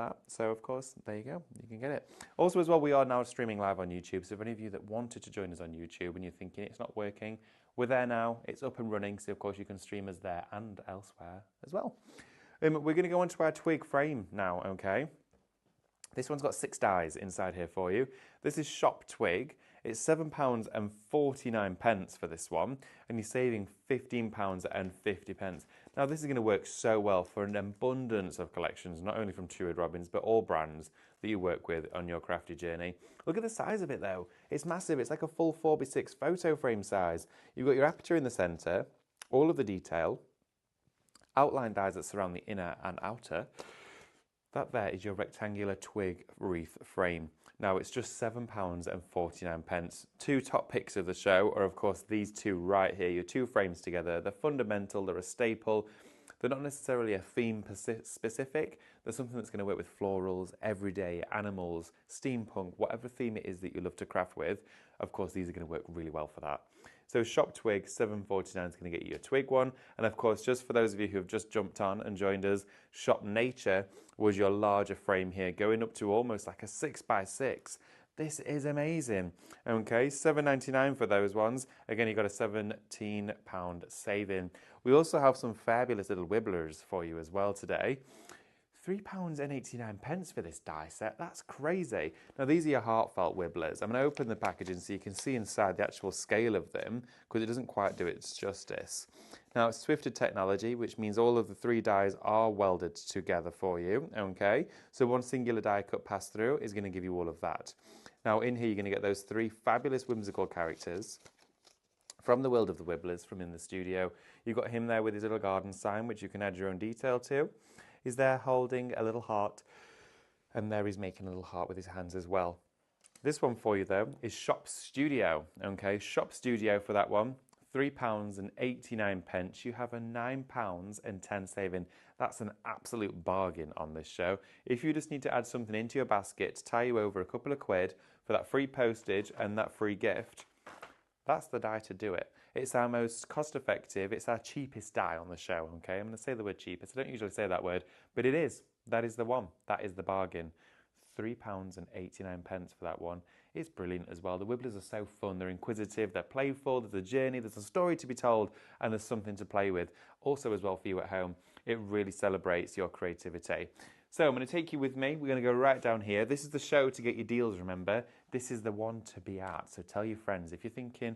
that. So of course, there you go, you can get it. Also as well, we are now streaming live on YouTube. So if any of you that wanted to join us on YouTube and you're thinking it's not working, we're there now, it's up and running. So of course you can stream us there and elsewhere as well. We're gonna go on to our twig frame now, okay? This one's got 6 dies inside here for you. This is Shop Twig. It's £7.49 for this one, and you're saving £15.50. Now this is going to work so well for an abundance of collections, not only from Truide Robins, but all brands that you work with on your crafty journey. Look at the size of it though. It's massive. It's like a full 4x6 photo frame size. You've got your aperture in the center, all of the detail, outline dies that surround the inner and outer. That there is your rectangular twig wreath frame. Now it's just £7.49. 2 top picks of the show are of course these two right here, your 2 frames together. They're fundamental, they're a staple. They're not necessarily a theme specific. They're something that's going to work with florals, everyday, animals, steampunk, whatever theme it is that you love to craft with. Of course, these are going to work really well for that. So Shop Twig, £7.49 is going to get you a twig one. And of course, just for those of you who have just jumped on and joined us, Shop Nature was your larger frame here, going up to almost like a 6x6. This is amazing. Okay, £7.99 for those ones. Again, you got a £17 saving. We also have some fabulous little wibblers for you as well today. £3.89 for this die set. That's crazy. Now these are your heartfelt wibblers. I'm going to open the packaging so you can see inside the actual scale of them, because it doesn't quite do its justice. Now it's Swifted technology, which means all of the 3 dies are welded together for you. Okay, so one singular die cut pass through is going to give you all of that. Now in here you're going to get those 3 fabulous whimsical characters from the world of the Wibblers from in the studio. You've got him there with his little garden sign, which you can add your own detail to. He's there holding a little heart, and there he's making a little heart with his hands as well. This one for you though is Shop Studio. Okay, Shop Studio for that one, £3.89. You have a £9.10 saving. That's an absolute bargain on this show. If you just need to add something into your basket to tie you over a couple of quid for that free postage and that free gift, that's the die to do it. It's our most cost effective, it's our cheapest die on the show, okay? I'm going to say the word cheapest. I don't usually say that word, but it is. That is the one. That is the bargain. £3.89 for that one. It's brilliant as well. The Wibblers are so fun. They're inquisitive, they're playful, there's a journey, there's a story to be told, and there's something to play with. Also as well for you at home, it really celebrates your creativity. So I'm going to take you with me. We're going to go right down here. This is the show to get your deals, remember. This is the one to be at. So tell your friends. If you're thinking,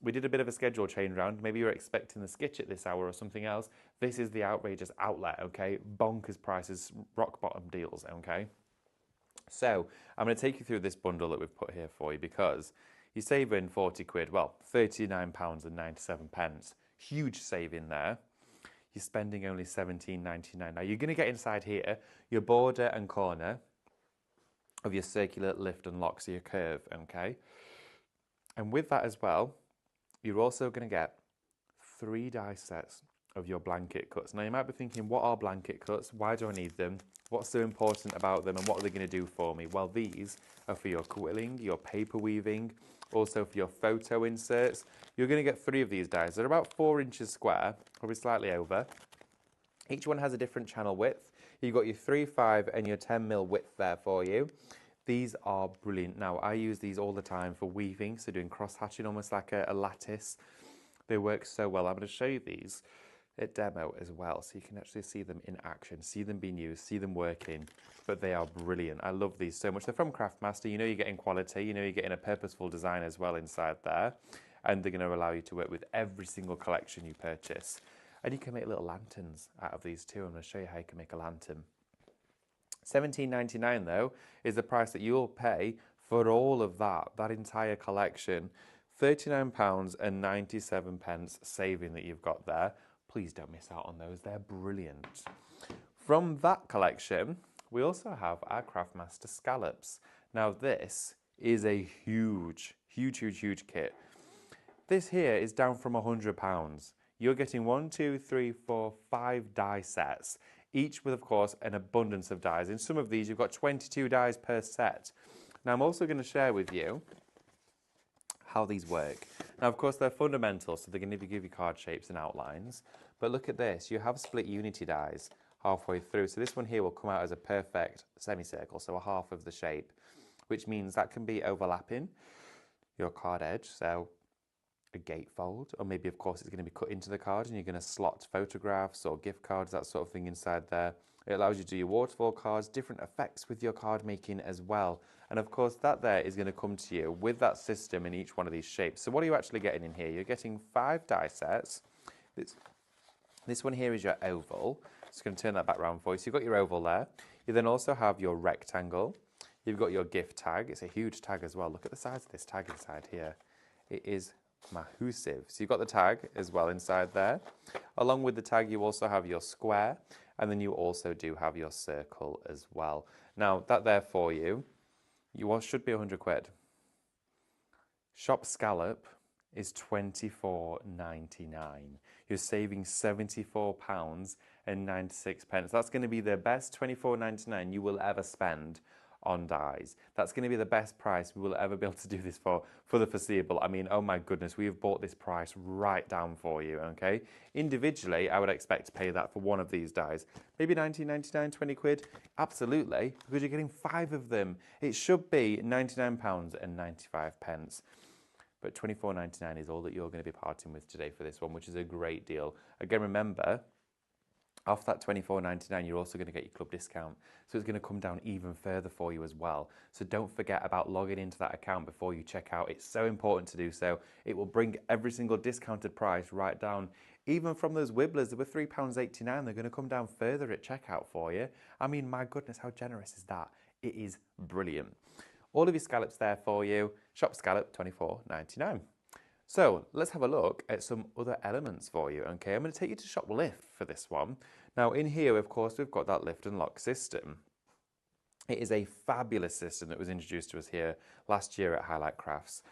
we did a bit of a schedule change round, maybe you're expecting the sketch at this hour or something else, this is the outrageous outlet, okay? Bonkers prices, rock bottom deals, okay? So I'm going to take you through this bundle that we've put here for you, because you're saving 40 quid, well, £39.97. Huge saving there. You're spending only £17.99. Now you're going to get inside here your border and corner of your circular lift and lock, so your curve, okay? And with that as well, you're also going to get 3 die sets of your blanket cuts. Now you might be thinking, what are blanket cuts? Why do I need them? What's so important about them, and what are they going to do for me? Well, these are for your quilling, your paper weaving, also for your photo inserts. You're going to get 3 of these dies. They're about 4 inches square, probably slightly over. Each one has a different channel width. You've got your 3, 5 and your 10mm width there for you. These are brilliant. Now, I use these all the time for weaving, so doing cross-hatching, almost like a lattice. They work so well. I'm going to show you these at demo as well, so you can actually see them in action, see them being used, see them working. But they are brilliant. I love these so much. They're from Craftmaster. You know you're getting quality. You know you're getting a purposeful design as well inside there. And they're going to allow you to work with every single collection you purchase. And you can make little lanterns out of these too. I'm going to show you how you can make a lantern. £17.99 though is the price that you'll pay for all of that entire collection. £39.97 saving that you've got there. Please don't miss out on those, they're brilliant. From that collection, we also have our Craftmaster scallops. Now this is a huge kit. This here is down from £100. You're getting 1, 2, 3, 4, 5 die sets, each with, of course, an abundance of dies. In some of these, you've got 22 dies per set. Now, I'm also going to share with you how these work. Now, of course, they're fundamental, so they're going to give you card shapes and outlines. But look at this. You have split unity dies, halfway through. So this one here will come out as a perfect semicircle, so a half of the shape, which means that can be overlapping your card edge, so a gatefold, or maybe of course it's going to be cut into the card and you're going to slot photographs or gift cards, that sort of thing inside there. It allows you to do your waterfall cards, different effects with your card making as well. And of course that there is going to come to you with that system in each one of these shapes. So what are you actually getting in here? You're getting 5 die sets. This one here is your oval. Just going to turn that back round for you. So you've got your oval there. You then also have your rectangle. You've got your gift tag. It's a huge tag as well. Look at the size of this tag inside here. It is massive. So you've got the tag as well inside there. Along with the tag, you also have your square, and then you also do have your circle as well. Now, that there for you, should be 100 quid. Shop scallop is £24.99. You're saving £74.96. That's going to be the best £24.99 you will ever spend on dies. That's going to be the best price we will ever be able to do this for the foreseeable. I mean, oh my goodness, we have brought this price right down for you, okay? Individually, I would expect to pay that for one of these dies. Maybe 19.99, 20 quid? Absolutely, because you're getting 5 of them. It should be £99.95. But £24.99 is all that you're going to be parting with today for this one, which is a great deal. Again, remember, off that £24.99, you're also going to get your club discount. So it's going to come down even further for you as well. So don't forget about logging into that account before you check out. It's so important to do so. It will bring every single discounted price right down. Even from those Wibblers that were £3.89, they're going to come down further at checkout for you. I mean, my goodness, how generous is that? It is brilliant. All of your scallops there for you. Shop scallop, £24.99. So let's have a look at some other elements for you, okay? I'm going to take you to Shop Lift for this one. Now in here, of course, we've got that lift and lock system. It is a fabulous system that was introduced to us here last year at Highlight Crafts.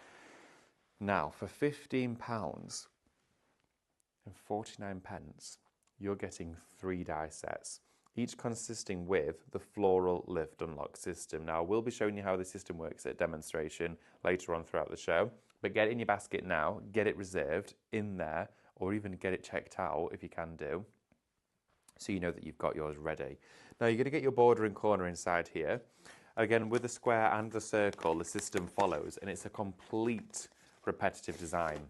Now, for £15.49, you're getting 3 die sets, each consisting with the floral lift and lock system. Now, we'll be showing you how the system works at demonstration later on throughout the show. But get it in your basket now, get it reserved in there, or even get it checked out if you can do, so you know that you've got yours ready. Now you're going to get your border and corner inside here. Again, with the square and the circle, the system follows, and it's a complete repetitive design.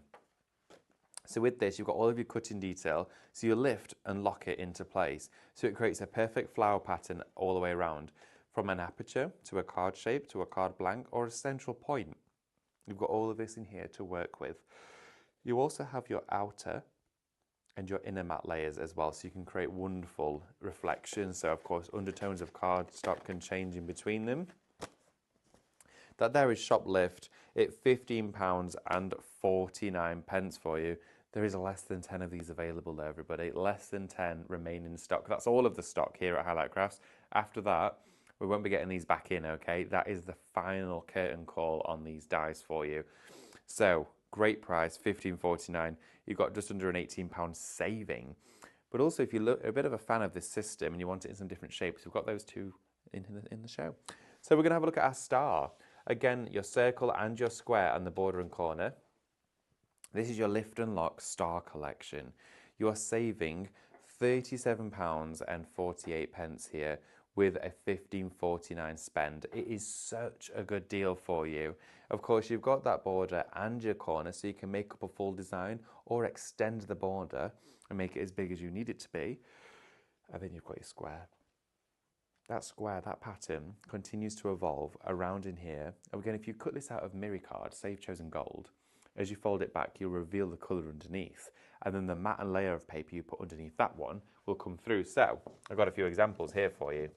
So with this, you've got all of your cutting detail, so you lift and lock it into place. So it creates a perfect flower pattern all the way around, from an aperture to a card shape to a card blank or a central point. You've got all of this in here to work with. You also have your outer and your inner matte layers as well, so you can create wonderful reflections. So of course, undertones of cardstock can change in between them. That there is Shop Lift at £15.49 for you. There is less than 10 of these available there, everybody. Less than 10 remain in stock. That's all of the stock here at Highlight Crafts. After that, we won't be getting these back in, okay? That is the final curtain call on these dies for you. So, great price, £15.49. You've got just under an £18 saving. But also, if you're a bit of a fan of this system and you want it in some different shapes, we've got those two in the show. So we're going to have a look at our star. Again, your circle and your square on the border and corner. This is your lift and lock star collection. You are saving £37.48 here, with a £15.49 spend. It is such a good deal for you. Of course, you've got that border and your corner, so you can make up a full design or extend the border and make it as big as you need it to be. And then you've got your square. That square, that pattern, continues to evolve around in here. Again, if you cut this out of Miricard, Save Chosen Gold, as you fold it back, you'll reveal the colour underneath. And then the matte and layer of paper you put underneath that one will come through. So, I've got a few examples here for you.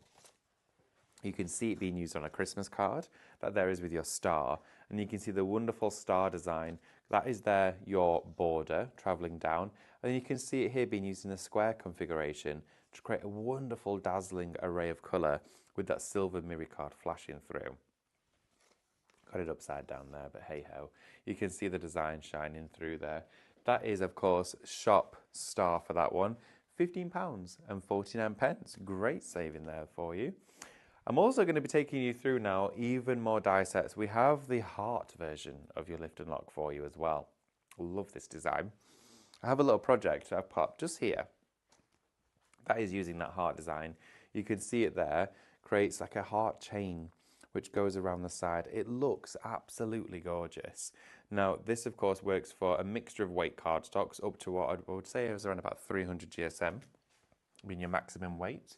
You can see it being used on a Christmas card. That there is with your star. And you can see the wonderful star design. That is there, your border travelling down. And then you can see it here being used in a square configuration to create a wonderful, dazzling array of colour with that silver Miricard flashing through. Got it upside down there, but hey-ho. You can see the design shining through there. That is, of course, Shop Star for that one. £15.49. Great saving there for you. I'm also going to be taking you through now even more die sets. We have the heart version of your lift and lock for you as well. Love this design. I have a little project I've popped just here. that is using that heart design. You can see it there, creates like a heart chain which goes around the side. It looks absolutely gorgeous. Now, this of course works for a mixture of weight cardstocks up to what I would say is around about 300 GSM, being your maximum weight.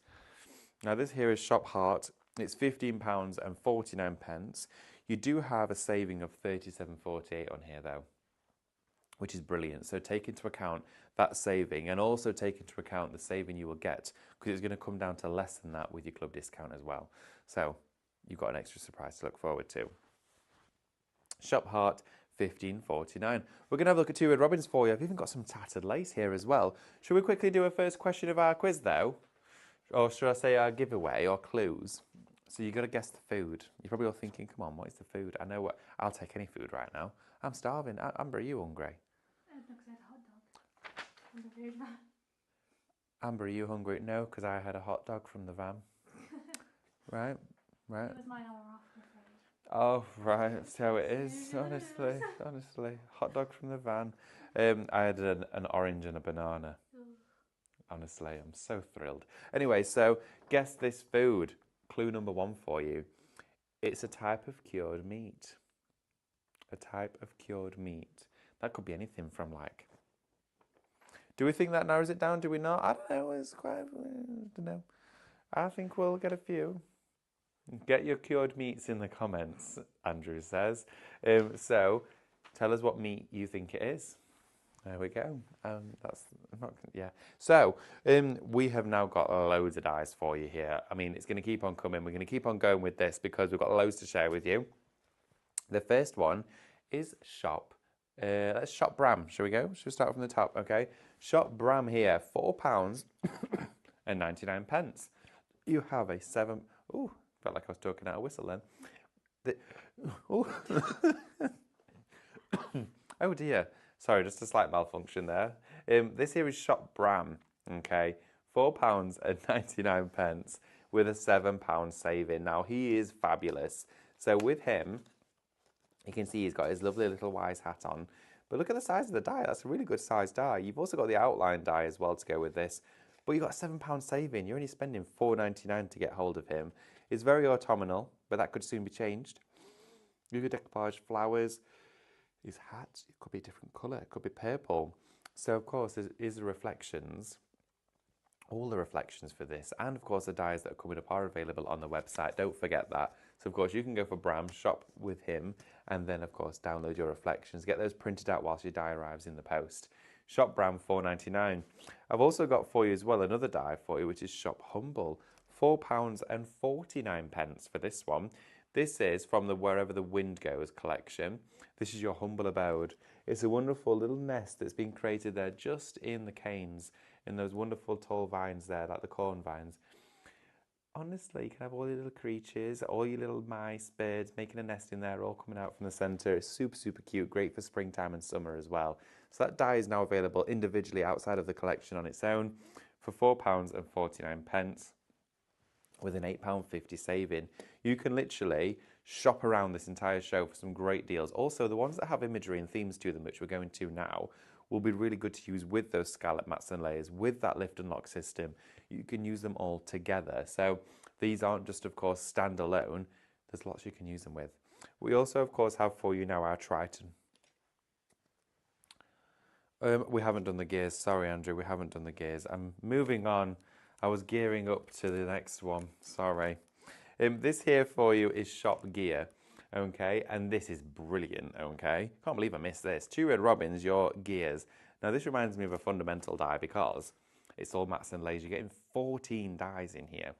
Now this here is Shop Heart. It's £15.49. You do have a saving of £37.48 on here though, which is brilliant. So take into account that saving and also take into account the saving you will get, because it's going to come down to less than that with your club discount as well. So you've got an extra surprise to look forward to. Shop Heart, £15.49. We're going to have a look at Two Red Robins for you. I've even got some tattered lace here as well. Should we quickly do a first question of our quiz though? Or should I say our giveaway or clues? So you've got to guess the food. You're probably all thinking, come on, what is the food? I know what, I'll take any food right now. I'm starving. Amber, are you hungry? Because I had a hot dog from the food van. Amber, are you hungry? No, because I had a hot dog from the van. Right, right. It was mine all off, I'm afraid. Oh, right, that's how it is, honestly. Hot dog from the van. I had an orange and a banana. Honestly, I'm so thrilled. Anyway, so guess this food. Clue number 1 for you. It's a type of cured meat. A type of cured meat. That could be anything from like... Do we think that narrows it down? Do we not? I don't know. It's quite... I don't know. I think we'll get a few. Get your cured meats in the comments, Andrew says. So, tell us what meat you think it is. There we go. That's not, yeah. So we have now got loads of dies for you here. I mean, it's going to keep on coming. We're going to keep on going with this because we've got loads to share with you. The first one is Shop. Let's Shop Bram. Shall we go? Shall we start from the top? Okay. Shop Bram here, £4.99. You have a 7. Ooh, felt like I was talking out a whistle then. Oh dear. Sorry, just a slight malfunction there. This here is Shop Bram, okay, £4.99 with a £7 saving. Now, he is fabulous. So with him, you can see he's got his lovely little wise hat on. But look at the size of the die. That's a really good size die. You've also got the outline die as well to go with this. But you've got a £7 saving. You're only spending £4.99 to get hold of him. It's very autumnal, but that could soon be changed. You could decoupage flowers. His hat, it could be a different colour, it could be purple. So of course there is the reflections, all the reflections for this, and of course the dies that are coming up are available on the website, don't forget that. So of course you can go for Bram, shop with him, and then of course download your reflections, get those printed out whilst your die arrives in the post. Shop Bram, £4.99. I've also got for you as well another die for you, which is Shop Humble, £4.49 for this one. This is from the Wherever the Wind Goes collection. This is your humble abode. It's a wonderful little nest that's been created there just in the canes, in those wonderful tall vines there, like the corn vines. Honestly, you can have all your little creatures, all your little mice, birds, making a nest in there, all coming out from the centre. It's super, super cute, great for springtime and summer as well. So that die is now available individually outside of the collection on its own for £4.49. with an £8.50 saving. You can literally shop around this entire show for some great deals. Also, the ones that have imagery and themes to them, which we're going to now, will be really good to use with those scallop mats and layers, with that lift and lock system. You can use them all together. So these aren't just, of course, standalone. There's lots you can use them with. We also, of course, have for you now our Triton. We haven't done the gears. Sorry, Andrew, we haven't done the gears. I'm moving on. I was gearing up to the next one, sorry. This here for you is Shop Gear, okay, and this is brilliant, okay. Can't believe I missed this. Two Red Robins, your gears. Now this reminds me of a fundamental die because it's all mats and layers. You're getting 14 dies in here.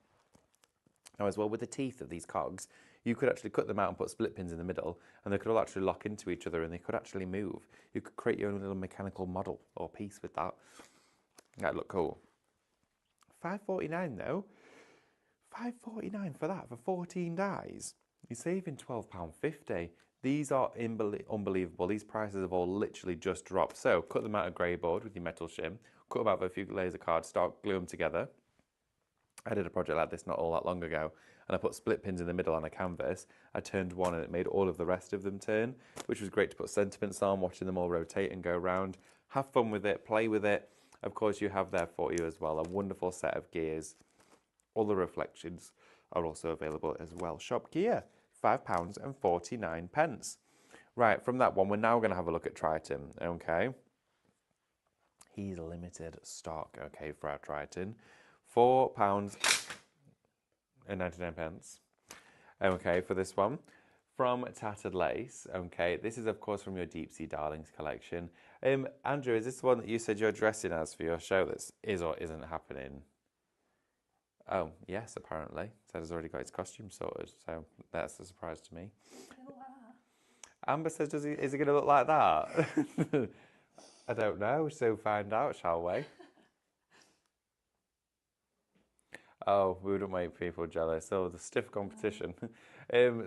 Now as well, with the teeth of these cogs, you could actually cut them out and put split pins in the middle, and they could all actually lock into each other and they could actually move. You could create your own little mechanical model or piece with that. That'd look cool. $5.49 though. $5.49 for that, for 14 dies. You're saving £12.50. These are unbelievable. These prices have all literally just dropped. So cut them out of grey board with your metal shim, cut them out with a few layers of cardstock, glue them together. I did a project like this not all that long ago, and I put split pins in the middle on a canvas. I turned one and it made all of the rest of them turn, which was great to put sentiments on, watching them all rotate and go around. Have fun with it, play with it. of course, you have there for you as well a wonderful set of gears. All the reflections are also available as well. Shop gear, £5.49. Right, from that one, we're now going to have a look at Triton, okay? He's limited stock, okay, for our Triton. £4.99, okay, for this one. From Tattered Lace, okay, this is, of course, from your Deep Sea Darlings collection. Andrew, is this the one that you said you're dressing as for your show that is or isn't happening? Oh, yes, apparently. Ted has already got his costume sorted, so that's a surprise to me. Amber says, is he going to look like that? I don't know, so find out, shall we? Oh, we wouldn't make people jealous. Oh, the stiff competition.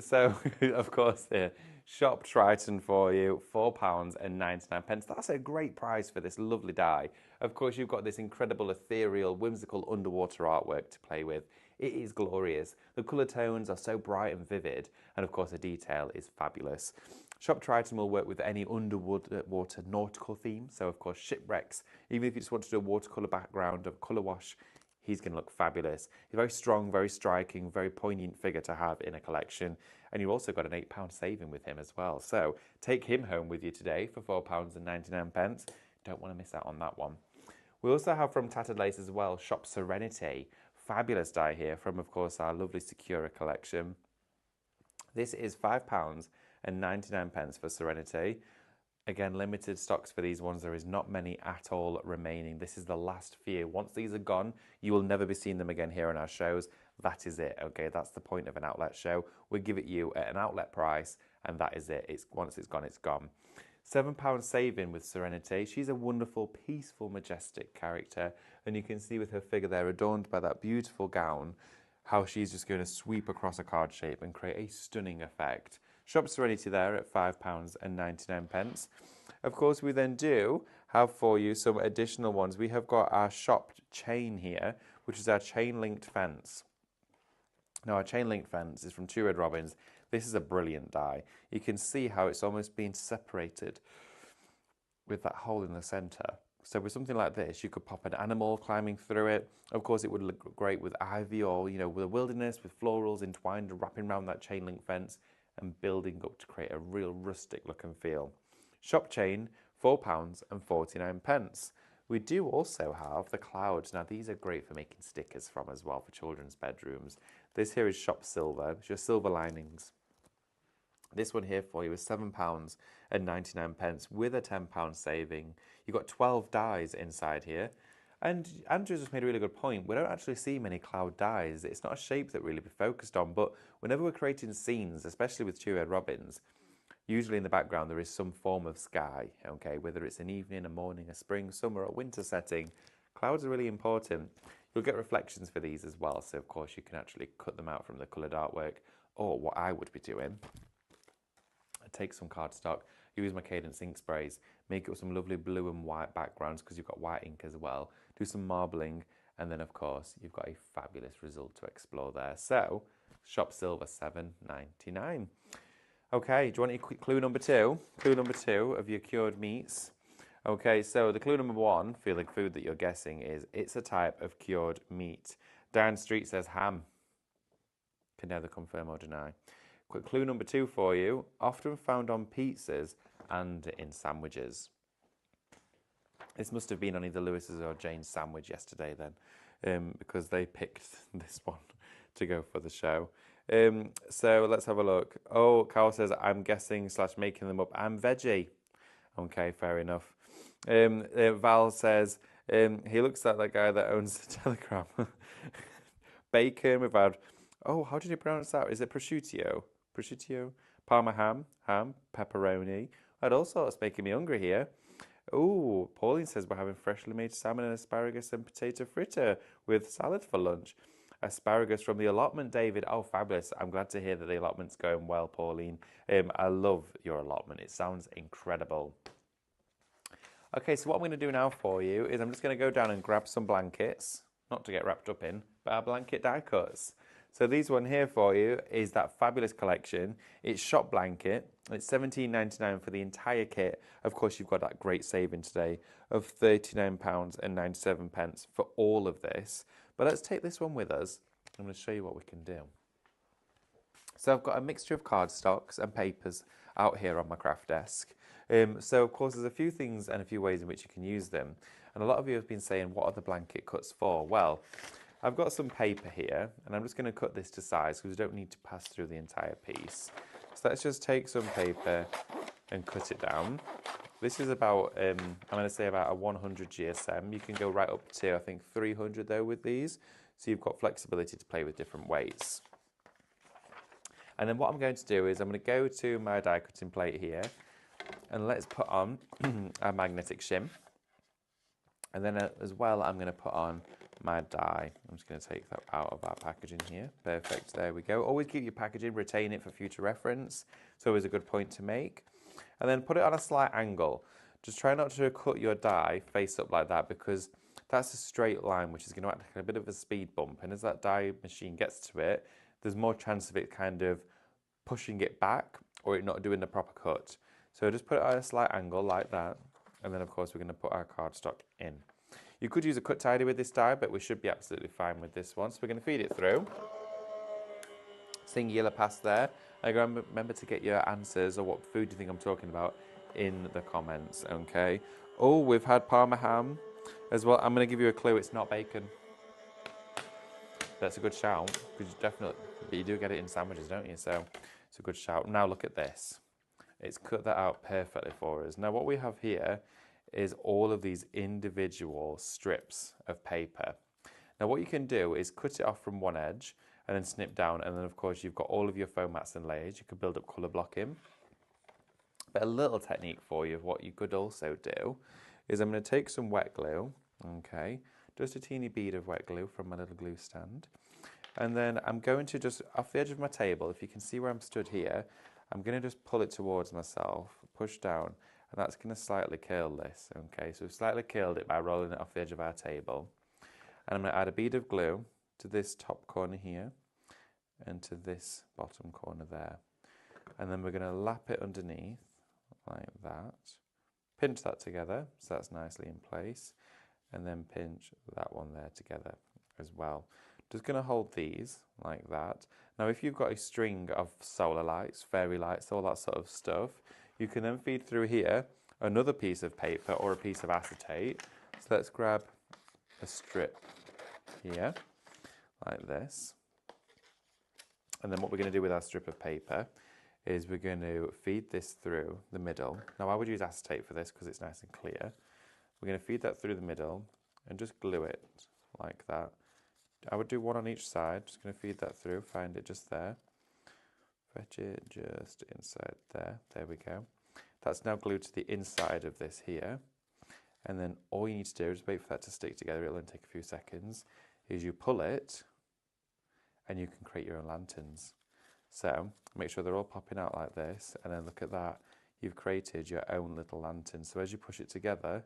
So, of course, here, Shop Triton for you, £4.99. That's a great price for this lovely die. Of course, you've got this incredible, ethereal, whimsical underwater artwork to play with. It is glorious. The colour tones are so bright and vivid, and of course, the detail is fabulous. Shop Triton will work with any underwater nautical theme, so of course, shipwrecks. Even if you just want to do a watercolour background of colour wash, he's going to look fabulous. He's very strong, very striking, very poignant figure to have in a collection. And you've also got an £8 saving with him as well. So take him home with you today for £4.99. Don't want to miss out on that one. We also have from Tattered Lace as well, Shop Serenity. Fabulous die here from, of course, our lovely Secura collection. This is £5.99 for Serenity. Again, limited stocks for these ones. There is not many at all remaining. This is the last few. Once these are gone, you will never be seeing them again here on our shows. That is it, okay? That's the point of an outlet show. We give it you at an outlet price, and that is it. Once it's gone, it's gone. £7 saving with Serenity. She's a wonderful, peaceful, majestic character, and you can see with her figure there, adorned by that beautiful gown, how she's just going to sweep across a card shape and create a stunning effect. Shop Serenity there at £5.99. Of course, we then do have for you some additional ones. We have got our Shop Chain here, which is our chain-linked fence. Now, our chain-linked fence is from Two Red Robins. This is a brilliant die. You can see how it's almost been separated with that hole in the centre. So with something like this, you could pop an animal climbing through it. Of course, it would look great with ivy or, with the wilderness, with florals entwined and wrapping around that chain-link fence and building up to create a real rustic look and feel. Shop Chain, £4.49. We do also have the clouds. Now, these are great for making stickers from as well for children's bedrooms. This here is Shop Silver. It's your silver linings. This one here for you is £7.99 with a £10 saving. You've got 12 dies inside here. And Andrew's just made a really good point. We don't actually see many cloud dies. It's not a shape that really be focused on, but whenever we're creating scenes, especially with Two Red Robins, usually in the background there is some form of sky, okay? Whether it's an evening, a morning, a spring, summer, or winter setting, clouds are really important. You'll get reflections for these as well, so of course you can actually cut them out from the coloured artwork. Or what I would be doing, I take some cardstock, use my Cadence ink sprays, make it with some lovely blue and white backgrounds because you've got white ink as well, do some marbling, and then of course you've got a fabulous result to explore there. So, Shop Silver, £7.99. Okay, do you want a quick clue number two? Clue number two of your cured meats. Okay, so the clue number one, feeling food that you're guessing is, it's a type of cured meat. Diane Street says ham. Can neither confirm or deny. Quick clue number two for you, often found on pizzas and in sandwiches. This must have been on either Lewis's or Jane's sandwich yesterday then, because they picked this one to go for the show. So let's have a look. Oh, Carl says, I'm guessing / making them up. I'm veggie. Okay, fair enough. Val says, he looks like that guy that owns the Telegram. Bacon, we've had, oh, how did you pronounce that? Is it prosciutto? Prosciutto? Parma ham, pepperoni. Had all sorts making me hungry here. Oh, Pauline says we're having freshly made salmon and asparagus and potato fritter with salad for lunch. Asparagus from the allotment, David. Oh, fabulous. I'm glad to hear that the allotment's going well, Pauline. I love your allotment. It sounds incredible. Okay, so what I'm going to do now for you is I'm just going to go down and grab some blankets, not to get wrapped up in, but our blanket die cuts. So these one here for you is that fabulous collection. It's shop blanket. It's £17.99 for the entire kit. Of course, you've got that great saving today of £39.97 for all of this. But let's take this one with us. I'm going to show you what we can do. So I've got a mixture of cardstocks and papers out here on my craft desk. So of course there's a few things and a few ways in which you can use them. And a lot of you have been saying, what are the blanket cuts for? Well, I've got some paper here and I'm just going to cut this to size because we don't need to pass through the entire piece. So let's just take some paper and cut it down. This is about, I'm going to say about a 100 GSM. You can go right up to, I think, 300 though with these. So you've got flexibility to play with different weights. And then what I'm going to do is I'm going to go to my die cutting plate here and let's put on a magnetic shim. And then as well, I'm going to put on my die. I'm just going to take that out of our packaging here. Perfect, there we go. Always keep your packaging, retain it for future reference. It's always a good point to make. And then put it on a slight angle. Just try not to cut your die face up like that because that's a straight line which is going to act like a bit of a speed bump. And as that die machine gets to it, there's more chance of it kind of pushing it back or it not doing the proper cut. So just put it at a slight angle like that. And then of course we're going to put our cardstock in. You could use a cut tidy with this die, but we should be absolutely fine with this one. So we're going to feed it through. Singular pass there. And remember to get your answers or what food do you think I'm talking about in the comments, okay? Oh, we've had Parma ham as well. I'm going to give you a clue, it's not bacon. That's a good shout, because but you do get it in sandwiches, don't you? So it's a good shout. Now look at this. It's cut that out perfectly for us. Now what we have here is all of these individual strips of paper. Now what you can do is cut it off from one edge and then snip down, and then of course you've got all of your foam mats and layers. You could build up colour blocking. But a little technique for you of what you could also do is I'm going to take some wet glue, okay, just a teeny bead of wet glue from my little glue stand. And then I'm going to just, off the edge of my table, if you can see where I'm stood here, I'm going to just pull it towards myself, push down, and that's going to slightly curl this, okay. So we've slightly curled it by rolling it off the edge of our table. And I'm going to add a bead of glue to this top corner here and to this bottom corner there. And then we're going to lap it underneath like that. Pinch that together so that's nicely in place. And then pinch that one there together as well. Just going to hold these like that. Now if you've got a string of solar lights, fairy lights, all that sort of stuff, you can then feed through here another piece of paper or a piece of acetate. So let's grab a strip here like this. And then what we're going to do with our strip of paper is we're going to feed this through the middle. Now I would use acetate for this because it's nice and clear. We're going to feed that through the middle and just glue it like that. I would do one on each side. Just going to feed that through, find it just there. Fetch it just inside there. There we go. That's now glued to the inside of this here. And then all you need to do is wait for that to stick together. It'll only take a few seconds. Is you pull it and you can create your own lanterns. So make sure they're all popping out like this, and then look at that. You've created your own little lantern. So as you push it together,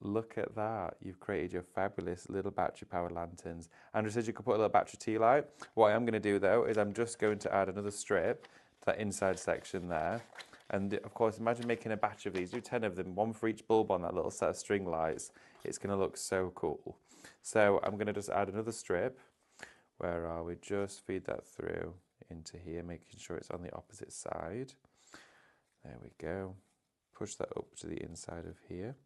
look at that. You've created your fabulous little battery powered lanterns. Andrew says you could put a little battery tea light. What I'm going to do though is I'm just going to add another strip to that inside section there. And of course, imagine making a batch of these. Do 10 of them, one for each bulb on that little set of string lights. It's going to look so cool. So I'm going to just add another strip. Where are we? Just feed that through into here, making sure it's on the opposite side. There we go. Push that up to the inside of here.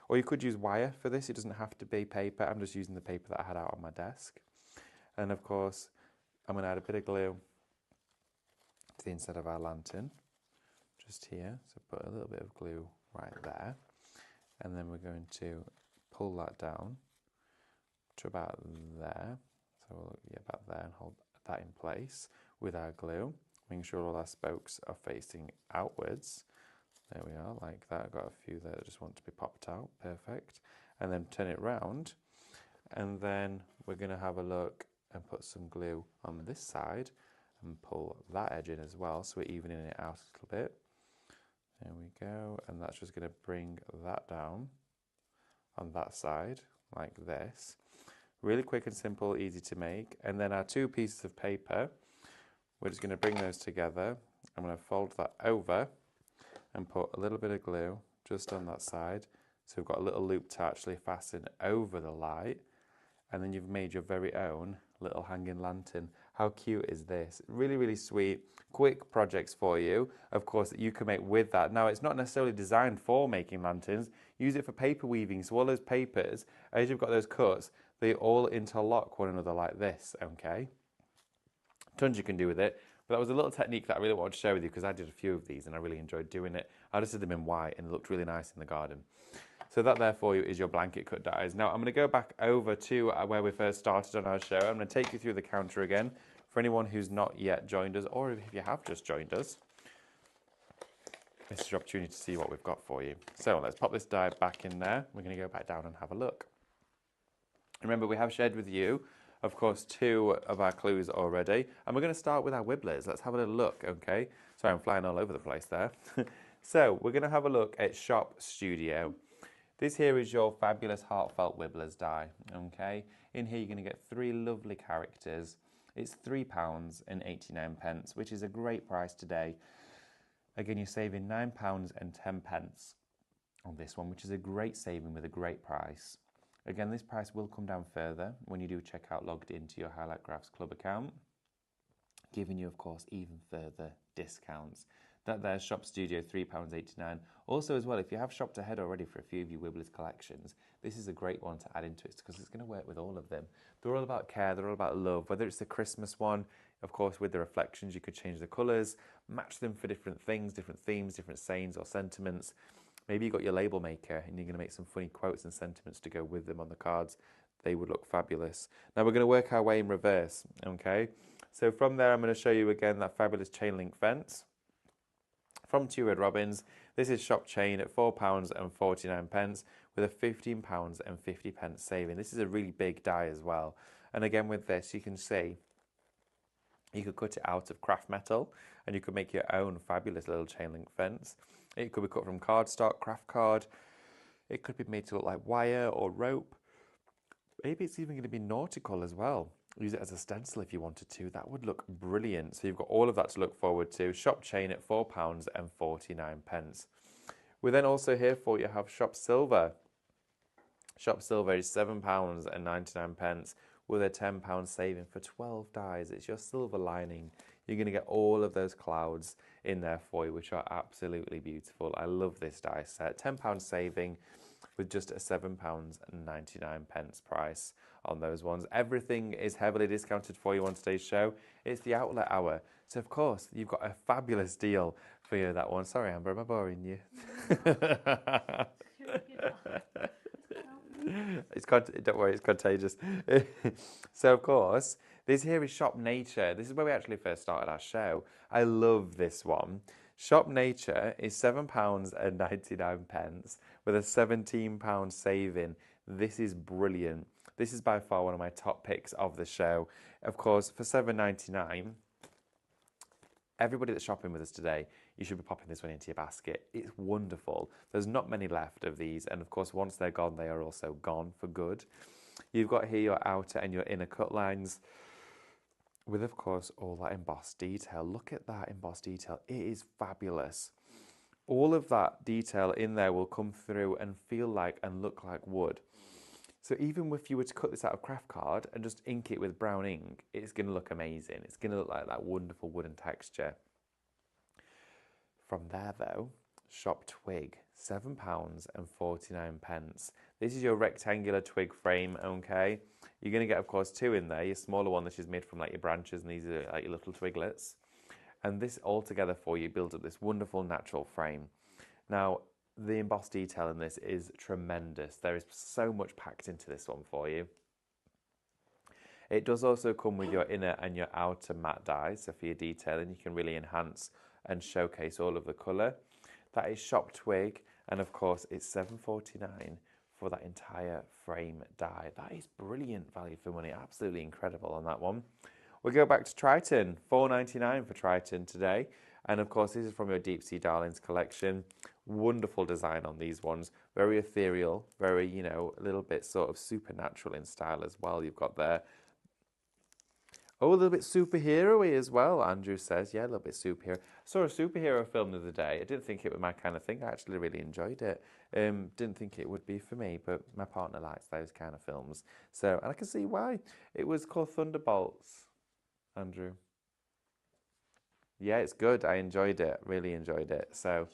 Or you could use wire for this. It doesn't have to be paper. I'm just using the paper that I had out on my desk. And of course, I'm going to add a bit of glue to the inside of our lantern. Just here. So put a little bit of glue right there. And then we're going to pull that down to about there. So yeah, about there, and hold that in place with our glue, making sure all our spokes are facing outwards. There we are, like that. I've got a few there that just want to be popped out. Perfect. And then turn it round, and then we're going to have a look and put some glue on this side and pull that edge in as well, so we're evening it out a little bit. There we go, and that's just going to bring that down on that side like this. Really quick and simple, easy to make. And then our 2 pieces of paper, we're just going to bring those together. I'm going to fold that over and put a little bit of glue just on that side. So we've got a little loop to actually fasten over the light. And then you've made your very own little hanging lantern. How cute is this? Really, really sweet, quick projects for you, of course, that you can make with that. Now, it's not necessarily designed for making lanterns. Use it for paper weaving. So all those papers, as you've got those cuts, they all interlock one another like this, okay? Tons you can do with it. But that was a little technique that I really wanted to share with you because I did a few of these and I really enjoyed doing it. I just did them in white and it looked really nice in the garden. So that there for you is your blanket cut dies. Now I'm going to go back over to where we first started on our show. I'm going to take you through the counter again for anyone who's not yet joined us, or if you have just joined us. This is your opportunity to see what we've got for you. So let's pop this die back in there. We're going to go back down and have a look. Remember, we have shared with you, of course, 2 of our clues already. And we're going to start with our Wibblers. Let's have a little look, okay? Sorry, I'm flying all over the place there. So we're going to have a look at Shop Studio. This here is your fabulous Heartfelt Wibblers die, okay? In here you're going to get 3 lovely characters. It's £3.89, which is a great price today. Again, you're saving £9.10 on this one, which is a great saving with a great price. Again, this price will come down further when you do check out logged into your Highlight Crafts Club account, giving you, of course, even further discounts. That there's Shop Studio, £3.89. Also as well, if you have shopped ahead already for a few of your Wibblers collections, this is a great one to add into it because it's going to work with all of them. They're all about care, they're all about love. Whether it's the Christmas one, of course, with the reflections, you could change the colours, match them for different things, different themes, different sayings or sentiments. Maybe you've got your label maker and you're going to make some funny quotes and sentiments to go with them on the cards. They would look fabulous. Now we're going to work our way in reverse, okay? So from there, I'm going to show you again that fabulous chain link fence. From 2 Red Robins, this is shop chain at £4.49 with a £15.50 saving. This is a really big die as well. And again with this, you can see you could cut it out of craft metal and you could make your own fabulous little chain link fence. It could be cut from cardstock, craft card. It could be made to look like wire or rope. Maybe it's even going to be nautical as well. Use it as a stencil if you wanted to. That would look brilliant. So you've got all of that to look forward to. Shop chain at £4.49. We then also here for you have Shop Silver. Shop Silver is £7.99 with a £10 saving for 12 dies. It's your silver lining. You're going to get all of those clouds in there for you, which are absolutely beautiful. I love this die set. £10 saving with just a £7.99 price on those ones. Everything is heavily discounted for you on today's show. It's the outlet hour. So, of course, you've got a fabulous deal for you, that one. Sorry, Amber, am I boring you? Don't worry, it's contagious. So, of course, this here is Shop Nature. This is where we actually first started our show. I love this one. Shop Nature is £7.99 with a £17 saving. This is brilliant. This is by far one of my top picks of the show. Of course, for £7.99, everybody that's shopping with us today, you should be popping this one into your basket. It's wonderful. There's not many left of these, and of course, once they're gone, they are also gone for good. You've got here your outer and your inner cut lines with, of course, all that embossed detail. Look at that embossed detail. It is fabulous. All of that detail in there will come through and feel like and look like wood. So even if you were to cut this out of craft card and just ink it with brown ink, it's going to look amazing. It's going to look like that wonderful wooden texture. From there though, Shop Twig, £7.49. This is your rectangular twig frame, okay? You're going to get, of course, 2 in there. Your smaller one, which is made from like your branches, and these are like your little twiglets. And this all together for you builds up this wonderful natural frame. Now, the embossed detail in this is tremendous. There is so much packed into this one for you. It does also come with your inner and your outer matte dies, so for your detailing, you can really enhance and showcase all of the colour. That is Shop Twig, and of course, it's £7.49 for that entire frame die. That is brilliant value for money, absolutely incredible on that one. We'll go back to Triton, £4.99 for Triton today. And of course, this is from your Deep Sea Darlings collection. Wonderful design on these ones. Very ethereal, very, you know, a little bit sort of supernatural in style as well. You've got there. Oh, a little bit superhero-y as well, Andrew says. Yeah, a little bit superhero. I saw a superhero film the other day. I didn't think it was my kind of thing. I actually really enjoyed it. Didn't think it would be for me, but my partner likes those kind of films. So, and I can see why. It was called Thunderbolts, Andrew. Yeah, it's good. I enjoyed it. Really enjoyed it. So,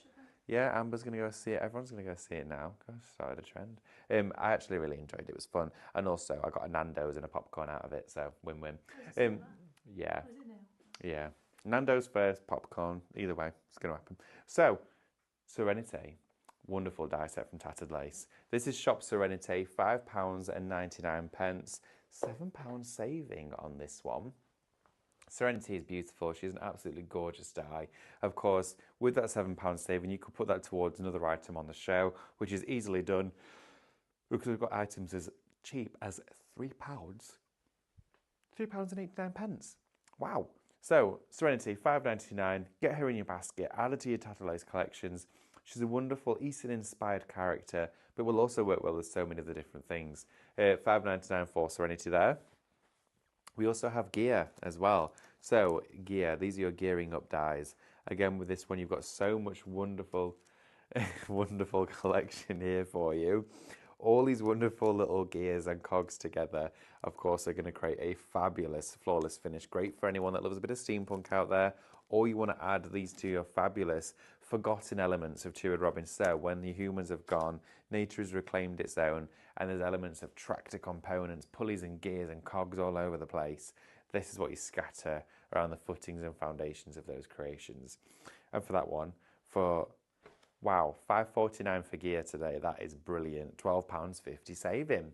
yeah, Amber's going to go see it. Everyone's going to go see it now. Gosh, started a trend. I actually really enjoyed it. It was fun. And also, I got a Nando's and a popcorn out of it. So, win-win. Yeah, Was it now? yeah. Nando's first, popcorn. Either way, it's going to happen. So, Serenity. Wonderful die set from Tattered Lace. This is Shop Serenity, £5.99. £7 saving on this one. Serenity is beautiful. She's an absolutely gorgeous die. Of course, with that £7 saving, you could put that towards another item on the show, which is easily done because we've got items as cheap as £3. £3.89. Wow. So, Serenity, £5.99. Get her in your basket. Add her to your Tattered Lace collections. She's a wonderful Eastern-inspired character, but will also work well with so many other different things. £5.99 for Serenity there. We also have gear as well. So gear, these are your gearing up dies. Again, with this one, you've got so much wonderful, wonderful collection here for you. All these wonderful little gears and cogs together, of course, are going to create a fabulous, flawless finish. Great for anyone that loves a bit of steampunk out there, or you want to add these to your fabulous, forgotten elements of Two-Eyed Robin. So when the humans have gone, nature has reclaimed its own, and there's elements of tractor components, pulleys and gears and cogs all over the place. This is what you scatter around the footings and foundations of those creations. And for that one, for wow, $5.49 for gear today. That is brilliant. £12.50 saving.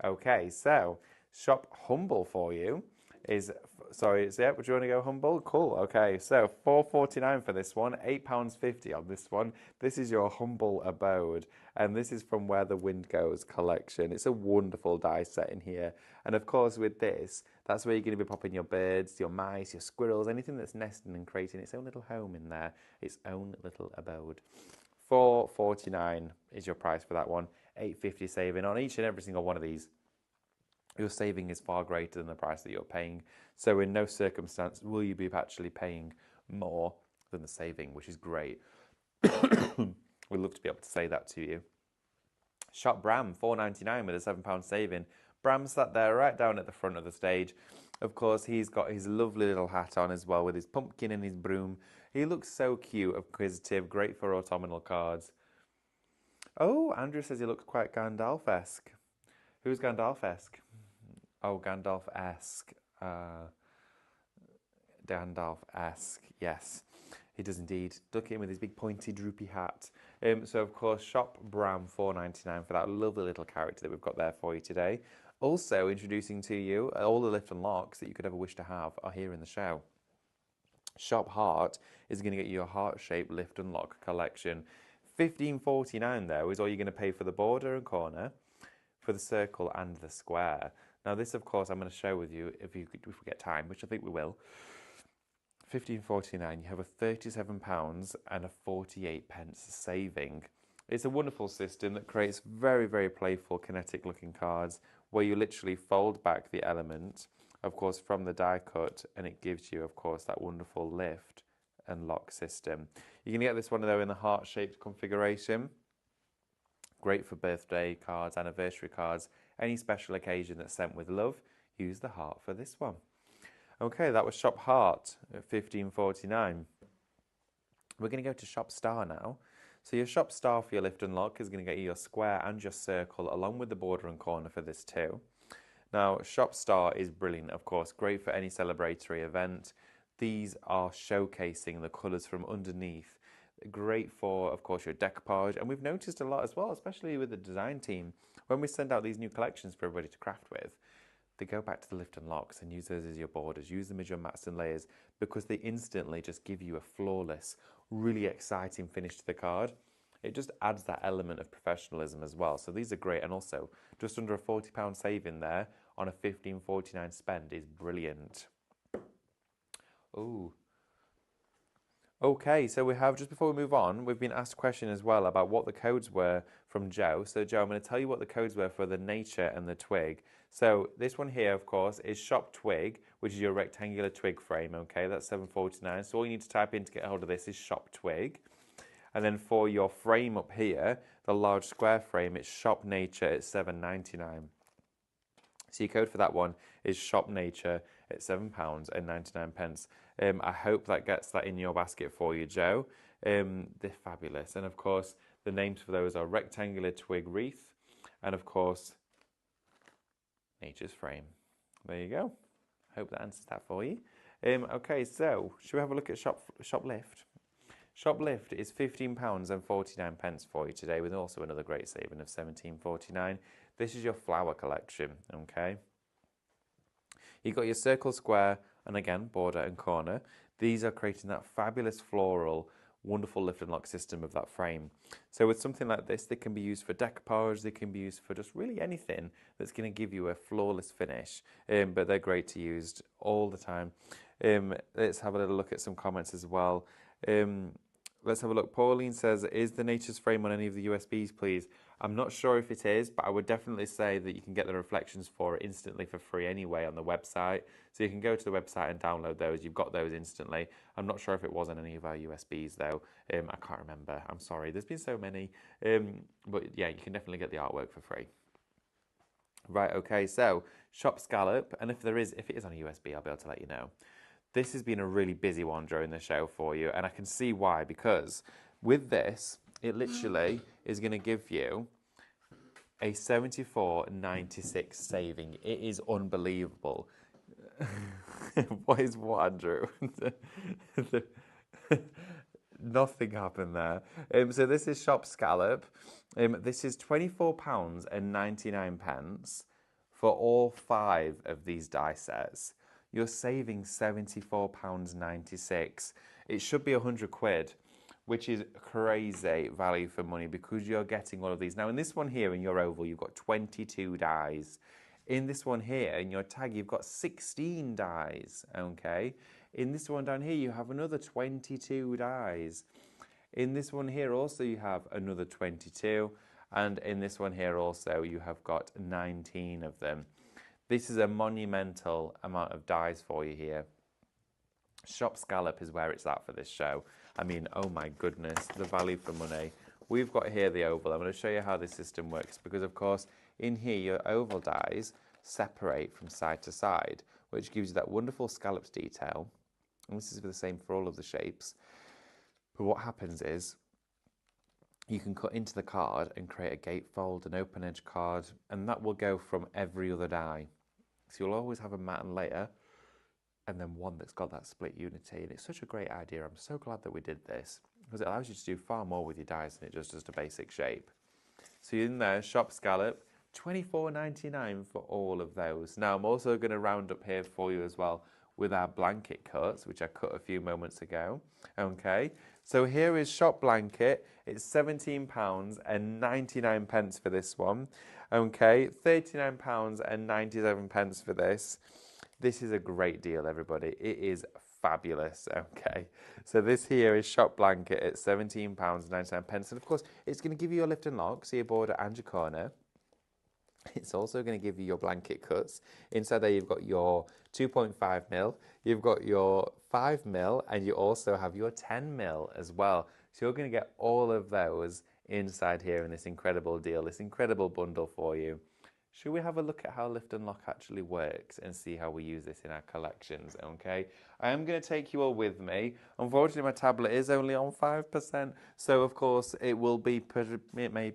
Okay, so Shop Humble for you is, sorry, yeah, would you want to go Humble? Cool, okay, so $4.49 for this one, £8.50 on this one. This is your Humble abode, and this is from Where the Wind Goes collection. It's a wonderful die set in here, and of course with this, that's where you're going to be popping your birds, your mice, your squirrels, anything that's nesting and creating its own little home in there, its own little abode. $4.49 is your price for that one. $8.50 saving on each and every single one of these. Your saving is far greater than the price that you're paying. So in no circumstance will you be actually paying more than the saving, which is great. We'd love to be able to say that to you. Shop Bram, $4.99 with a £7 saving. Bram sat there right down at the front of the stage. Of course, he's got his lovely little hat on as well with his pumpkin and his broom. He looks so cute, acquisitive, great for autumnal cards. Oh, Andrew says he looks quite Gandalf-esque. Who's Gandalf-esque? Oh, Gandalf-esque. Gandalf-esque, yes. He does indeed. Look at him with his big pointy droopy hat. So, of course, Shop Bram, $4.99 for that lovely little character that we've got there for you today. Also, introducing to you all the lift and locks that you could ever wish to have are here in the show. Shop Heart is going to get you a heart-shaped lift and lock collection. $15.49 though is all you're going to pay for the border and corner, for the circle and the square. Now this, of course, I'm going to share with you if we get time, which I think we will. $15.49, you have a £37 and a 48 pence saving. It's a wonderful system that creates very, very playful kinetic looking cards where you literally fold back the element, of course, from the die cut, and it gives you, of course, that wonderful lift and lock system. You can get this one though in the heart-shaped configuration. Great for birthday cards, anniversary cards, any special occasion that's sent with love. Use the heart for this one. Okay, that was Shop Heart at $15.49. We're going to go to Shop Star now. So your Shop Star for your lift and lock is going to get you your square and your circle along with the border and corner for this too. Now, Shop Star is brilliant, of course, great for any celebratory event. These are showcasing the colours from underneath. Great for, of course, your decoupage. And we've noticed a lot as well, especially with the design team, when we send out these new collections for everybody to craft with, they go back to the lift and locks and use those as your borders, use them as your mats and layers, because they instantly just give you a flawless, really exciting finish to the card. It just adds that element of professionalism as well. So these are great, and also just under a £40 saving there on a $15.49 spend is brilliant. Oh, Okay, so we have, just before we move on, we've been asked a question as well about what the codes were from Joe. So Joe, I'm going to tell you what the codes were for the Nature and the Twig. So this one here, of course, is Shop Twig, which is your rectangular twig frame, okay? That's $7.49. So all you need to type in to get hold of this is Shop Twig. And then for your frame up here, the large square frame, it's Shop Nature at $7.99. So your code for that one is Shop Nature at £7.99. I hope that gets that in your basket for you, Joe. They're fabulous. And of course, the names for those are Rectangular Twig Wreath and of course, Nature's Frame. There you go. Hope that answers that for you. Okay, so should we have a look at Shoplift? Shoplift is £15.49 for you today, with also another great saving of £17.49. This is your flower collection, okay? You've got your circle, square, and again, border and corner. These are creating that fabulous floral, wonderful lift and lock system of that frame. So with something like this, they can be used for decoupage, they can be used for just really anything that's going to give you a flawless finish, but they're great to use all the time. Let's have a little look at some comments as well. Let's have a look. Pauline says, is the Nature's Frame on any of the USBs, please? I'm not sure if it is, but I would definitely say that you can get the reflections for it instantly for free anyway on the website. So you can go to the website and download those. You've got those instantly. I'm not sure if it was on any of our USBs though. I can't remember. I'm sorry. There's been so many. But yeah, you can definitely get the artwork for free. Right, okay, so Shop Scallop, and if it is on a USB, I'll be able to let you know. This has been a really busy one during the show for you, and I can see why, because with this, it literally is going to give you a $74.96 saving. It is unbelievable. What is what, Andrew? Nothing happened there. So this is Shop Scallop. This is £24.99 for all 5 of these die sets. You're saving £74.96. It should be £100, which is crazy value for money because you're getting all of these. Now in this one here in your oval, you've got 22 dies. In this one here in your tag, you've got 16 dies, okay? In this one down here, you have another 22 dies. In this one here also, you have another 22. And in this one here also, you have got 19 of them. This is a monumental amount of dies for you here. Shop Scallop is where it's at for this show. I mean, oh my goodness, the value for money. We've got here the oval. I'm going to show you how this system works because, of course, in here, your oval dies separate from side to side, which gives you that wonderful scalloped detail. And this is the same for all of the shapes. But what happens is you can cut into the card and create a gatefold, an open edge card, and that will go from every other die. So you'll always have a matte and layer, and then one that's got that split unity. And it's such a great idea. I'm so glad that we did this because it allows you to do far more with your dies than it just does a basic shape. So you're in there, Shop Scallop, $24.99 for all of those. Now I'm also going to round up here for you as well with our blanket cuts, which I cut a few moments ago. Okay, so here is Shop Blanket. It's £17.99 for this one. Okay, £39.97 for this. This is a great deal, everybody. It is fabulous. Okay, so this here is Shop Blanket at £17.99. And of course, it's going to give you your lift and lock, so your border and your corner. It's also going to give you your blanket cuts. Inside there, you've got your 2.5mm, you've got your 5mm, and you also have your 10mm as well. So you're going to get all of those inside here in this incredible deal, this incredible bundle for you. Should we have a look at how lift and lock actually works and see how we use this in our collections, okay? I am going to take you all with me. Unfortunately, my tablet is only on 5%, so of course it will be, it may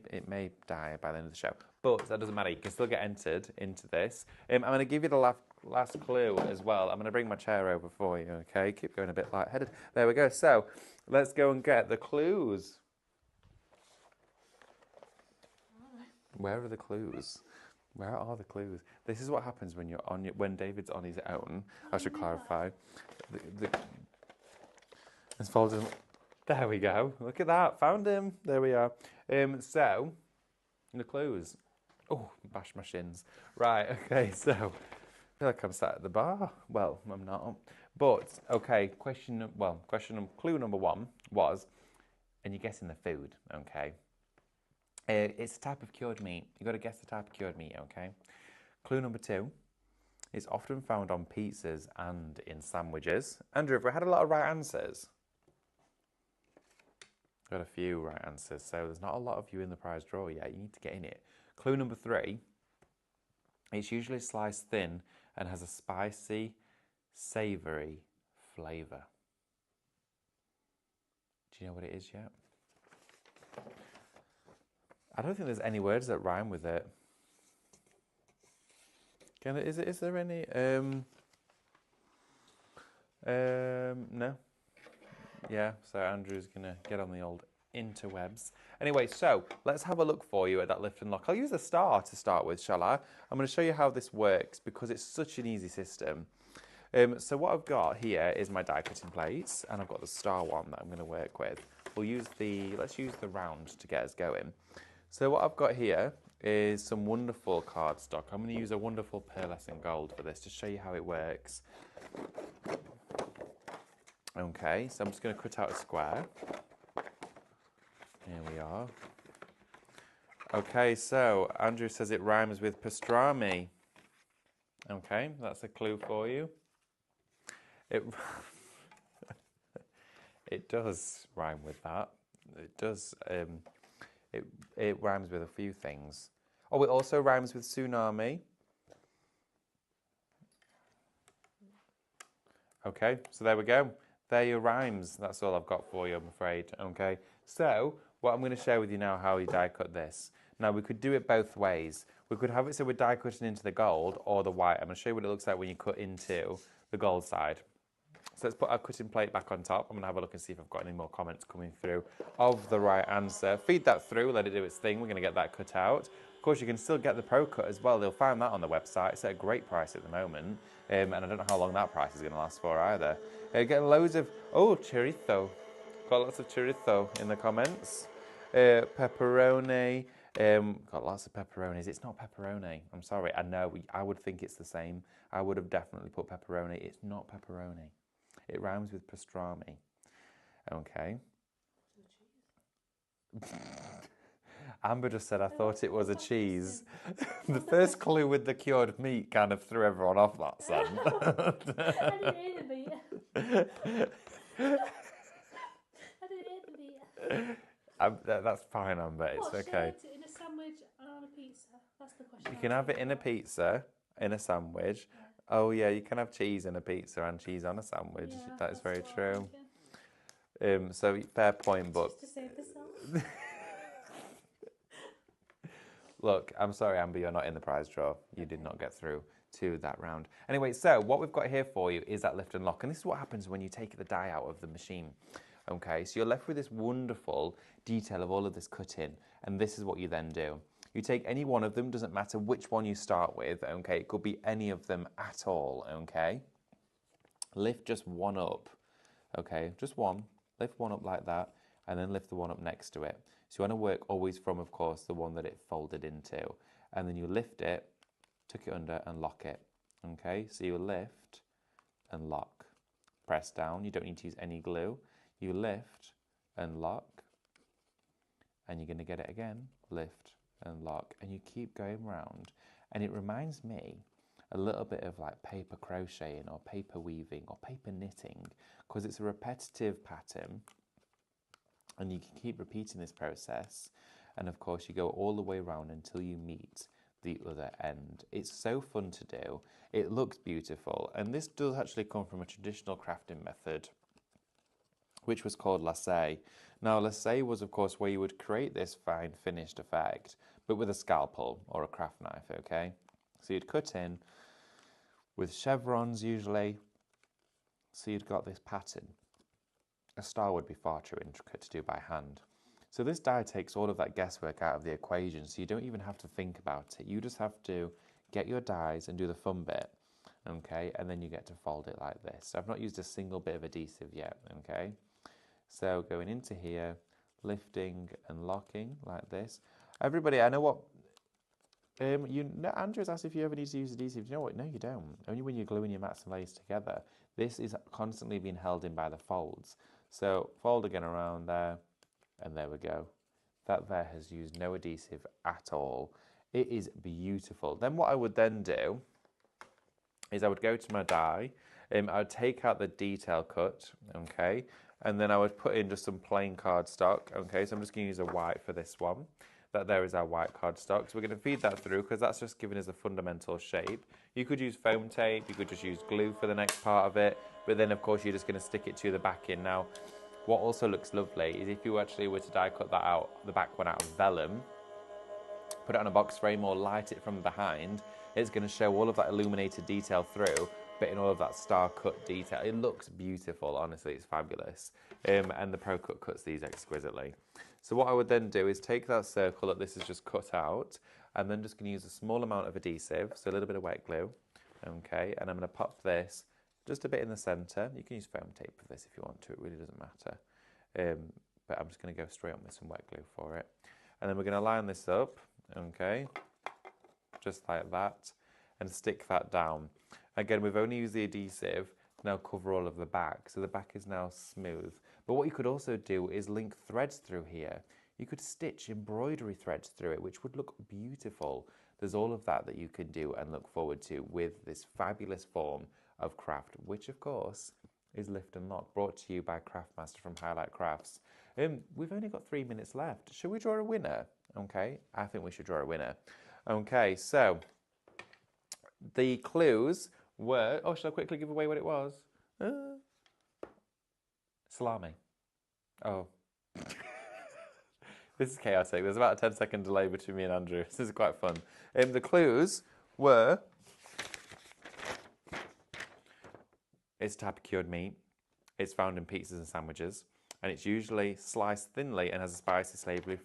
die by the end of the show. But that doesn't matter, you can still get entered into this. I'm going to give you the last clue as well. I'm going to bring my chair over for you, okay? Keep going a bit lightheaded. There we go. So let's go and get the clues. Where are the clues? Where are the clues? This is what happens when you're on when David's on his own. I should clarify. It's folded. There we go. Look at that. Found him. There we are. So the clues. Oh, bash my shins. Right. Okay. So I feel like I'm sat at the bar. Well, I'm not. But okay, clue number one was, and you're guessing the food, okay? It's a type of cured meat. You got to guess the type of cured meat, okay? Clue number two, it's often found on pizzas and in sandwiches. Andrew, have we had a lot of right answers? Got a few right answers, so there's not a lot of you in the prize draw yet. You need to get in it. Clue number three, it's usually sliced thin and has a spicy, savoury flavour. Do you know what it is yet? I don't think there's any words that rhyme with it. Is there any? No. Yeah, so Andrew's going to get on the old interwebs. Anyway, so let's have a look for you at that lift and lock. I'll use the star to start with, shall I? I'm going to show you how this works because it's such an easy system. So what I've got here is my die cutting plates, and I've got the star one that I'm going to work with. Let's use the round to get us going. So what I've got here is some wonderful cardstock. I'm going to use a wonderful pearlescent gold for this to show you how it works. Okay, so I'm just going to cut out a square. Here we are. Okay, so Andrew says it rhymes with pastrami. Okay, that's a clue for you. It does rhyme with that. It does. It rhymes with a few things. Oh, it also rhymes with tsunami. Okay, so there we go. There are your rhymes. That's all I've got for you, I'm afraid. Okay, so what I'm going to share with you now how you die cut this. Now, we could do it both ways. We could have it so we're die cutting into the gold or the white. I'm going to show you what it looks like when you cut into the gold side. So let's put our cutting plate back on top. I'm going to have a look and see if I've got any more comments coming through of the right answer. Feed that through, let it do its thing. We're going to get that cut out. Of course, you can still get the Pro Cut as well. They'll find that on the website. It's at a great price at the moment. And I don't know how long that price is going to last for either. Getting loads of, chorizo. Got lots of chorizo in the comments. Pepperoni. Got lots of pepperonis. It's not pepperoni. I'm sorry. I know. I would think it's the same. I would have definitely put pepperoni. It's not pepperoni. It rhymes with pastrami. Okay. Amber just said, I thought it was a cheese. The first clue with the cured meat kind of threw everyone off that, son. I didn't eat the meat. I didn't eat the meat. That's fine, Amber. It's okay. In a sandwich and on a pizza? That's the question. You can have it in a pizza, in a sandwich. Yeah. Oh, yeah, you can have cheese in a pizza and cheese on a sandwich. Yeah, that is very what true. I'm So, fair point, but... Just to save yourself. Look, I'm sorry, Amber, you're not in the prize draw. You did not get through to that round. Anyway, so what we've got here for you is that lift and lock. And this is what happens when you take the die out of the machine. Okay, so you're left with this wonderful detail of all of this cutting. And this is what you then do. You take any one of them, doesn't matter which one you start with, okay? It could be any of them at all, okay? Lift just one up, okay? Just one. Lift one up like that, and then lift the one up next to it. So you want to work always from, of course, the one that it folded into. And then you lift it, tuck it under, and lock it, okay? So you lift and lock. Press down. You don't need to use any glue. You lift and lock, and you're going to get it again. Lift and lock, and you keep going round. And it reminds me a little bit of like paper crocheting or paper weaving or paper knitting, because it's a repetitive pattern, and you can keep repeating this process. And of course you go all the way around until you meet the other end. It's so fun to do. It looks beautiful, and this does actually come from a traditional crafting method which was called lasso. Now, lasso was, of course, where you would create this fine finished effect, but with a scalpel or a craft knife, okay? So you'd cut in with chevrons, usually. So you'd got this pattern. A star would be far too intricate to do by hand. So this die takes all of that guesswork out of the equation, so you don't even have to think about it. You just have to get your dies and do the fun bit, okay? And then you get to fold it like this. So I've not used a single bit of adhesive yet, okay? So going into here, lifting and locking like this. Everybody, I know what... Andrew's asked if you ever need to use adhesive. You know what? No, you don't. Only when you're gluing your mats and layers together. this is constantly being held in by the folds. So fold again around there, and there we go. That there has used no adhesive at all. It is beautiful. Then what I would then do is I would go to my die, I would take out the detail cut, okay, and then I would put in just some plain cardstock, okay, so I'm just going to use a white for this one. That there is our white cardstock. So we're going to feed that through because that's just giving us a fundamental shape. You could use foam tape, you could just use glue for the next part of it, but then of course you're just going to stick it to the backing. Now, what also looks lovely is if you actually were to die cut that out, the back one out of vellum, put it on a box frame or light it from behind, it's going to show all of that illuminated detail through, but in all of that star cut detail. It looks beautiful, honestly, it's fabulous. And the Pro Cut cuts these exquisitely. So what I would then do is take that circle that this is just cut out, and then just going to use a small amount of adhesive, so a little bit of wet glue, okay, and I'm going to pop this just a bit in the centre. You can use foam tape for this if you want to, it really doesn't matter. But I'm just going to go straight on with some wet glue for it. And then we're going to line this up, okay, just like that, and stick that down. Again, we've only used the adhesive to now cover all of the back, so the back is now smooth. But what you could also do is link threads through here. You could stitch embroidery threads through it, which would look beautiful. There's all of that you can do and look forward to with this fabulous form of craft, which of course is Lift and Lock, brought to you by Craftmaster from Highlight Crafts. We've only got 3 minutes left. Should we draw a winner? Okay, I think we should draw a winner. Okay, so the clues were, oh, should I quickly give away what it was? Salami. Oh. This is chaotic. There's about a 10-second delay between me and Andrew. This is quite fun. The clues were, it's a type of cured meat. It's found in pizzas and sandwiches. And it's usually sliced thinly and has a spicy, savoury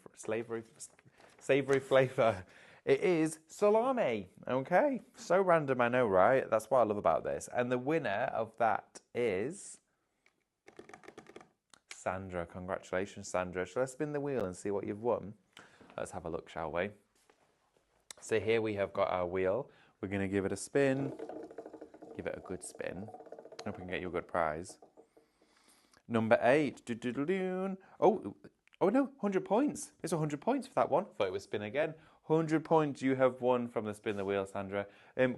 flavour. It is salami. Okay, so random, I know, right? That's what I love about this. And the winner of that is Sandra. Congratulations, Sandra. Shall I spin the wheel and see what you've won? Let's have a look, shall we? So here we have got our wheel. We're going to give it a spin. Give it a good spin. Hope we can get you a good prize. Number 8. Oh no, 100 points. It's 100 points for that one. Thought it would spin again. 100 points you have won from the Spin the Wheel, Sandra.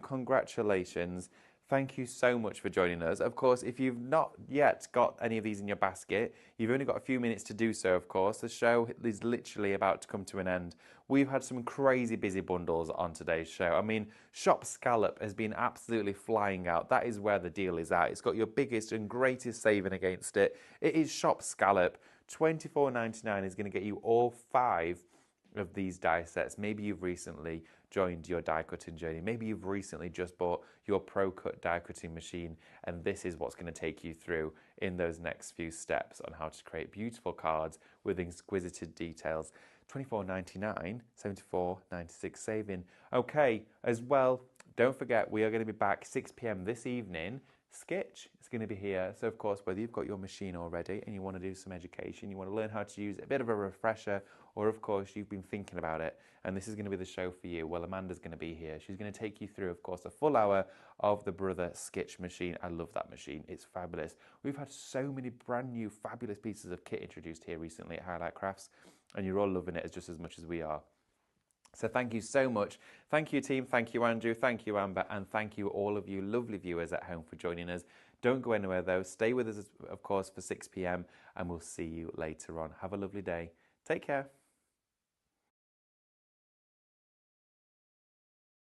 Congratulations. Thank you so much for joining us. Of course, if you've not yet got any of these in your basket, you've only got a few minutes to do so, of course. The show is literally about to come to an end. We've had some crazy busy bundles on today's show. I mean, Shop Scallop has been absolutely flying out. That is where the deal is at. It's got your biggest and greatest saving against it. It is Shop Scallop. $24.99 is going to get you all 5 of these die sets. Maybe you've recently joined your die cutting journey. Maybe you've recently just bought your Pro Cut die cutting machine, and this is what's going to take you through in those next few steps on how to create beautiful cards with exquisite details. $24.99, $74.96 saving. Okay, as well, don't forget we are going to be back 6 p.m. this evening. Skitch is going to be here. So of course, whether you've got your machine already and you want to do some education, you want to learn how to use it, a bit of a refresher, or of course you've been thinking about it and this is going to be the show for you, well, Amanda's going to be here. She's going to take you through, of course, a full hour of the Brother Skitch machine. I love that machine. It's fabulous. We've had so many brand new fabulous pieces of kit introduced here recently at Highlight Crafts, and you're all loving it just as much as we are. So thank you so much. Thank you, team. Thank you, Andrew. Thank you, Amber. And thank you, all of you lovely viewers at home, for joining us. Don't go anywhere, though. Stay with us, of course, for 6 p.m. and we'll see you later on. Have a lovely day. Take care.